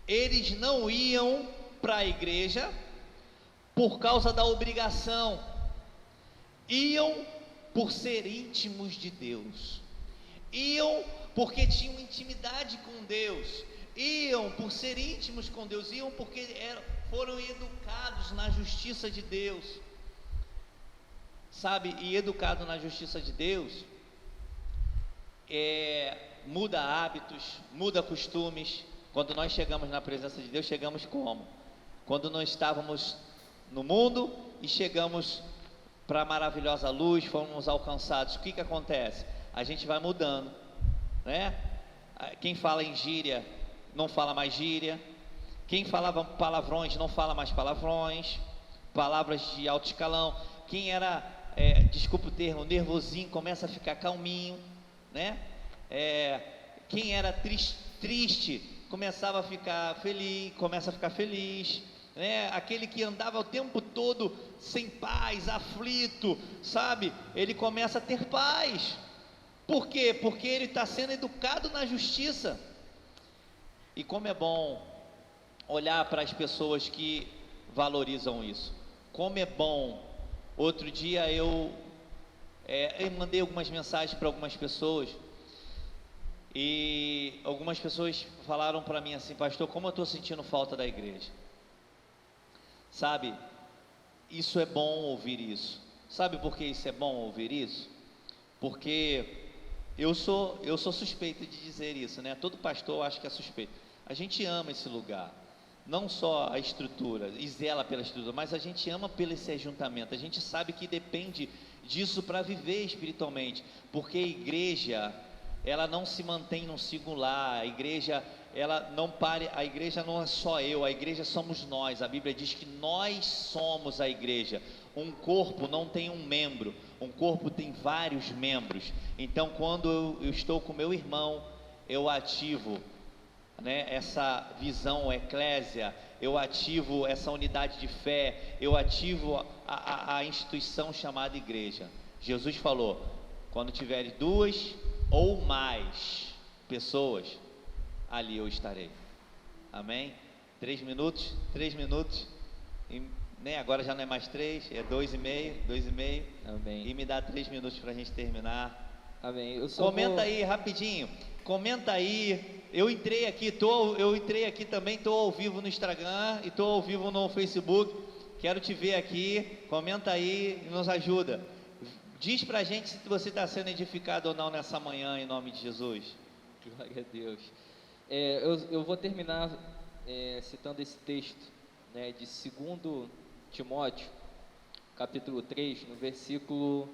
eles não iam para a igreja por causa da obrigação, iam por ser íntimos de Deus, iam porque tinham intimidade com Deus, iam por ser íntimos com Deus, iam porque foram educados na justiça de Deus, sabe? E educado na justiça de Deus muda hábitos, muda costumes. Quando nós chegamos na presença de Deus, chegamos como? Quando nós estávamos no mundo e chegamos para a maravilhosa luz, fomos alcançados, o que acontece? A gente vai mudando, né? Quem fala em gíria não fala mais gíria, quem falava palavrões não fala mais palavrões, palavras de alto escalão. Quem era, desculpa o termo, nervosinho, começa a ficar calminho, né? Quem era triste começava a ficar feliz, começa a ficar feliz, né? Aquele que andava o tempo todo sem paz, aflito, sabe? Ele começa a ter paz. Por quê? Porque ele está sendo educado na justiça. E como é bom olhar para as pessoas que valorizam isso. Como é bom. Outro dia eu mandei algumas mensagens para algumas pessoas, e algumas pessoas falaram para mim assim: pastor, como eu estou sentindo falta da igreja. Sabe, isso é bom ouvir isso. Sabe por que isso é bom ouvir isso? Porque eu sou suspeito de dizer isso, né? Todo pastor acho que é suspeito. A gente ama esse lugar, não só a estrutura, e zela pela estrutura, mas a gente ama pelo esse ajuntamento. A gente sabe que depende disso para viver espiritualmente, porque a igreja, ela não se mantém no singular. A igreja, ela não pare, a igreja não é só eu, a igreja somos nós. A Bíblia diz que nós somos a igreja. Um corpo não tem um membro, um corpo tem vários membros. Então, quando eu estou com meu irmão, eu ativo, né, essa visão eclésia, eu ativo essa unidade de fé, eu ativo a instituição chamada igreja. Jesus falou: quando tiver 2 ou mais pessoas, ali eu estarei. Amém? 3 minutos, né? Agora já não é mais 3, é 2,5. Amém. E me dá 3 minutos para a gente terminar. Amém. Comenta aí rapidinho, comenta aí. Eu entrei aqui também, estou ao vivo no Instagram e estou ao vivo no Facebook. Quero te ver aqui. Comenta aí e nos ajuda. Diz pra gente se você está sendo edificado ou não nessa manhã, em nome de Jesus. Glória a Deus. Eu vou terminar citando esse texto, né, de 2 Timóteo, capítulo 3, no versículo,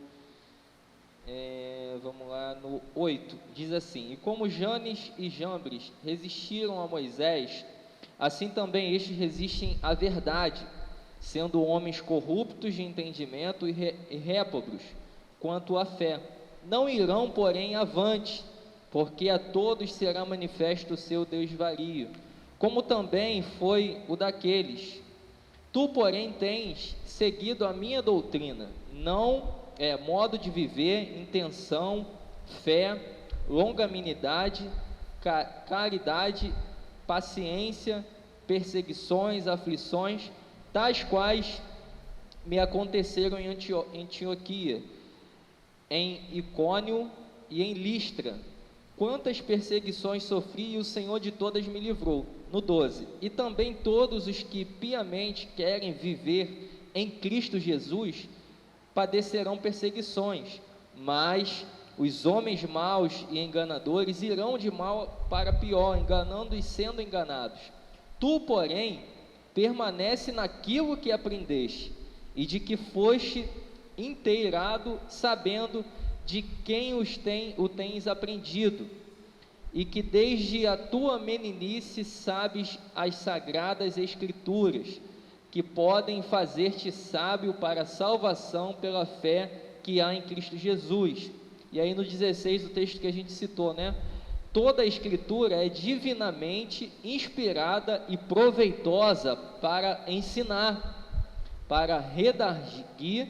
vamos lá, no 8, diz assim: e como Janes e Jambres resistiram a Moisés, assim também estes resistem à verdade, sendo homens corruptos de entendimento e réprobos quanto à fé. Não irão, porém, avante, porque a todos será manifesto o seu desvario, como também foi o daqueles. Tu, porém, tens seguido a minha doutrina, modo de viver, intenção, fé, longanimidade, caridade, paciência, perseguições, aflições, tais quais me aconteceram em Antioquia, em Icônio e em Listra. Quantas perseguições sofri, e o Senhor de todas me livrou. No 12, e também todos os que piamente querem viver em Cristo Jesus padecerão perseguições, mas os homens maus e enganadores irão de mal para pior, enganando e sendo enganados. Tu, porém, permanece naquilo que aprendeste e de que foste inteirado, sabendo de quem o tens aprendido, e que desde a tua meninice sabes as sagradas escrituras, que podem fazer-te sábio para a salvação pela fé que há em Cristo Jesus. E aí no 16, o texto que a gente citou, né? Toda a escritura é divinamente inspirada e proveitosa para ensinar, para redarguir,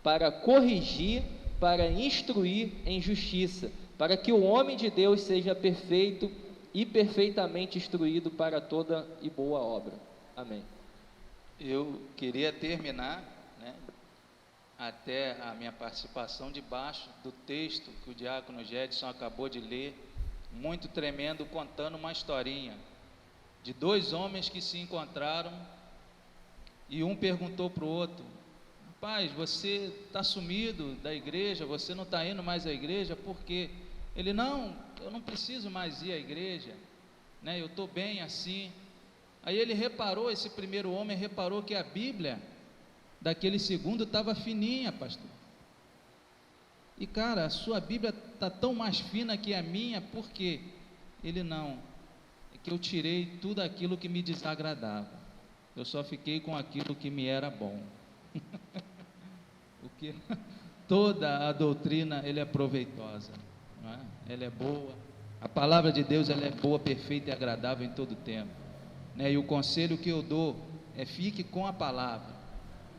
para corrigir, para instruir em justiça, para que o homem de Deus seja perfeito e perfeitamente instruído para toda e boa obra. Amém. Eu queria terminar, né, até a minha participação debaixo do texto que o diácono Gedson acabou de ler, muito tremendo, contando uma historinha de dois homens que se encontraram e um perguntou para o outro: rapaz, você está sumido da igreja, você não está indo mais à igreja, por quê? Ele: não, eu não preciso mais ir à igreja, né, eu estou bem assim. Aí ele reparou, esse primeiro homem reparou que a Bíblia daquele segundo estava fininha, pastor. E cara, a sua Bíblia está tão mais fina que a minha, por quê? Ele: não, é que eu tirei tudo aquilo que me desagradava, eu só fiquei com aquilo que me era bom. O que toda a doutrina ele é proveitosa, não é? Ela é boa, a palavra de Deus ela é boa, perfeita e agradável em todo tempo, né? E o conselho que eu dou é: fique com a palavra,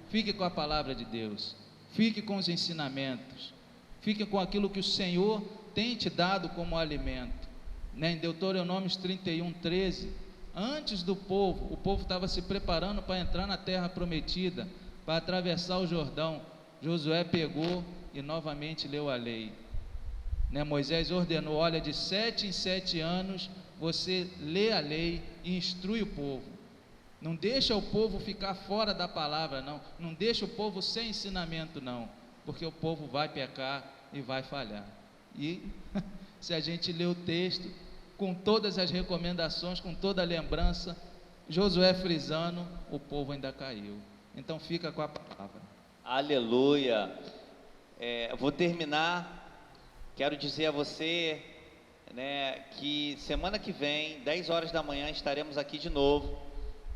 fique com a palavra de Deus, fique com os ensinamentos, fique com aquilo que o Senhor tem te dado como alimento, né? Em Deuteronômio 31:13, antes do povo, o povo estava se preparando para entrar na terra prometida, para atravessar o Jordão, Josué pegou e novamente leu a lei, né? Moisés ordenou: olha, de 7 em 7 anos você lê a lei e instrui o povo, não deixa o povo ficar fora da palavra, não deixa o povo sem ensinamento, não, porque o povo vai pecar e vai falhar. E se a gente lê o texto com todas as recomendações, com toda a lembrança, Josué frisando, o povo ainda caiu. Então fica com a palavra. Aleluia. Vou terminar, quero dizer a você, né, que semana que vem, 10 horas da manhã, estaremos aqui de novo,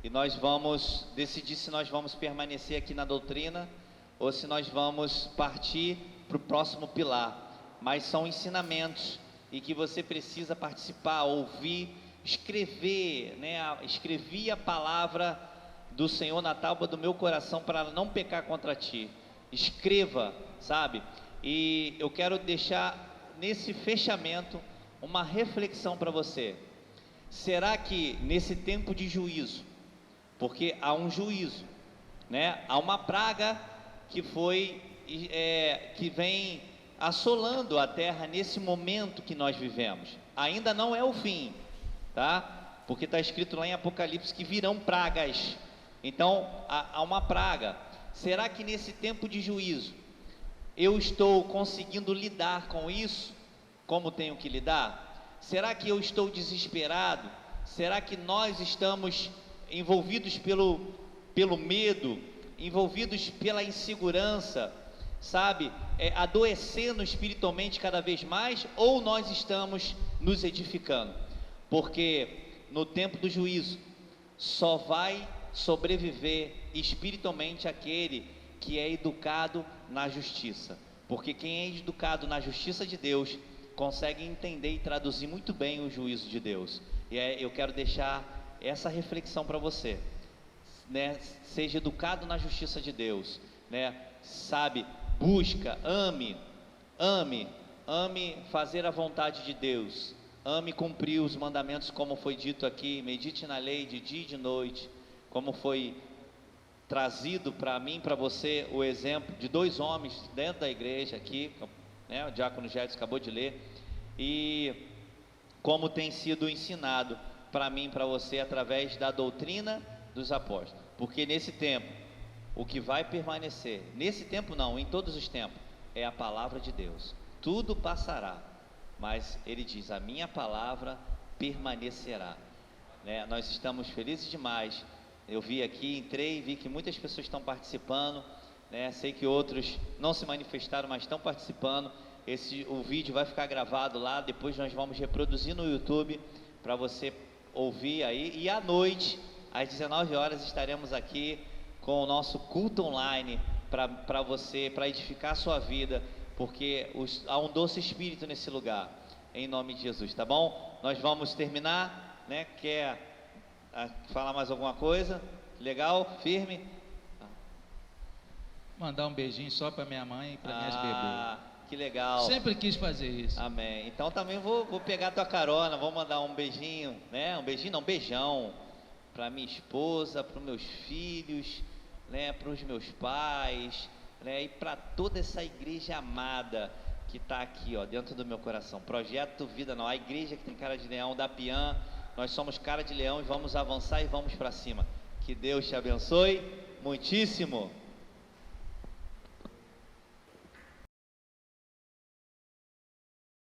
e nós vamos decidir se nós vamos permanecer aqui na doutrina, ou se nós vamos partir para o próximo pilar. Mas são ensinamentos, e que você precisa participar, ouvir, escrever, né? Escrevi a palavra do Senhor na tábua do meu coração para não pecar contra ti. Escreva, sabe? E eu quero deixar nesse fechamento uma reflexão para você. Será que nesse tempo de juízo, porque há um juízo, né? Há uma praga que vem assolando a terra nesse momento que nós vivemos. Ainda não é o fim, tá? Porque está escrito lá em Apocalipse que virão pragas. Então há uma praga. Será que nesse tempo de juízo eu estou conseguindo lidar com isso como tenho que lidar? Será que eu estou desesperado? Será que nós estamos envolvidos pelo medo, envolvidos pela insegurança, sabe, adoecendo espiritualmente cada vez mais, ou nós estamos nos edificando? Porque no tempo do juízo só vai sobreviver espiritualmente aquele que é educado na justiça, porque quem é educado na justiça de Deus consegue entender e traduzir muito bem o juízo de Deus. E eu quero deixar essa reflexão para você, né? Seja educado na justiça de Deus, né? Sabe, busca, ame fazer a vontade de Deus, ame cumprir os mandamentos, como foi dito aqui. Medite na lei de dia e de noite, como foi trazido para mim, para você, o exemplo de dois homens dentro da igreja aqui, né? O diácono Gedson acabou de ler, e como tem sido ensinado para mim, para você, através da doutrina dos apóstolos. Porque nesse tempo, o que vai permanecer, nesse tempo não, em todos os tempos, é a palavra de Deus. Tudo passará, mas ele diz: a minha palavra permanecerá, né? Nós estamos felizes demais. Eu vi aqui, entrei e vi que muitas pessoas estão participando, né? Sei que outros não se manifestaram, mas estão participando. O vídeo vai ficar gravado lá, depois nós vamos reproduzir no YouTube para você ouvir aí. E à noite, às 19 horas, estaremos aqui com o nosso culto online para você, para edificar a sua vida, porque há um doce espírito nesse lugar, em nome de Jesus, tá bom? Nós vamos terminar, né? Quer falar mais alguma coisa? Legal? Firme? Mandar um beijinho só para minha mãe e para minhas bebês. Que legal. Sempre quis fazer isso. Amém. Então também vou pegar a tua carona, vou mandar um beijinho, né? Um beijinho não, um beijão para minha esposa, para os meus filhos, né? Para os meus pais, né? E para toda essa igreja amada que está aqui, ó, dentro do meu coração. Projeto Vida Nova, a igreja que tem cara de leão da Pian. Nós somos cara de leão e vamos avançar e vamos para cima. Que Deus te abençoe muitíssimo.